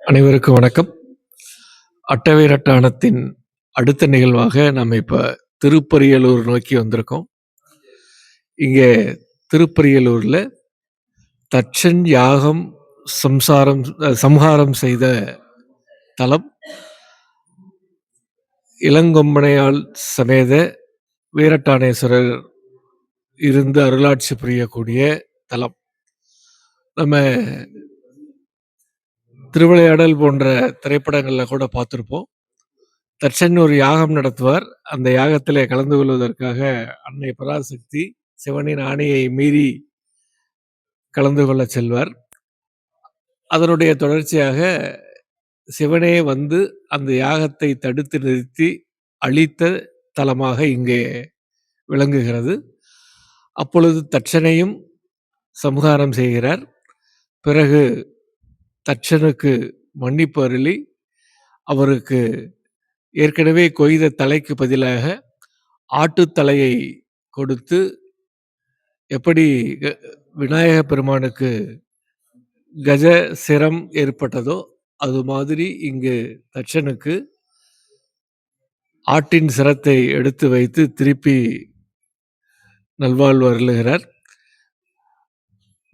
அனைவருக்கும் வணக்கம். அட்டவீரட்டானத்தின் அடுத்த நிகழ்வாக நம்ம இப்ப திருப்பரியலூர் நோக்கி வந்திருக்கோம். இங்கே திருப்பரியலூர்ல தட்சன் யாகம் சம்ஹாரம் செய்த தலம் இளங்கொம்பனையாள் சமேத வீரட்டானேஸ்வரர் இருந்து அருளாட்சி புரியக்கூடிய தலம். நம்ம திருவிளையாடல் போன்ற திரைப்படங்கள்ல கூட பார்த்திருப்போம். தட்சன் ஒரு யாகம் நடத்துவார். அந்த யாகத்திலே கலந்து கொள்வதற்காக அன்னை பராசக்தி சிவனின் ஆணையை மீறி கலந்து கொள்ள செல்வார். அதனுடைய தொடர்ச்சியாக சிவனே வந்து அந்த யாகத்தை தடுத்து நிறுத்தி அழித்த தலமாக இங்கே விளங்குகிறது. அப்பொழுது தட்சனையும் சம்ஹாரம் செய்கிறார். பிறகு தட்சனுக்கு மன்னிப்பு அருளி அவருக்கு ஏற்கனவே கொய்த தலைக்கு பதிலாக ஆட்டுத்தலையை கொடுத்து, எப்படி விநாயக பெருமானுக்கு கஜ சிரம் ஏற்பட்டதோ அது மாதிரி இங்கு தட்சனுக்கு ஆட்டின் சிரத்தை எடுத்து வைத்து திருப்பி நல்வாழ்வு அருளுகிறார்.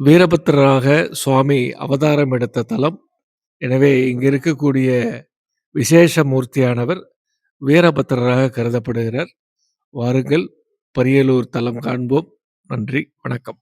வீரபத்திரராக சுவாமி அவதாரம் எடுத்த தலம். எனவே இங்கு இருக்கக்கூடிய விசேஷ மூர்த்தியானவர் வீரபத்திரராக கருதப்படுகிறார். வாருங்கள், பரியலூர் தலம் காண்போம். நன்றி, வணக்கம்.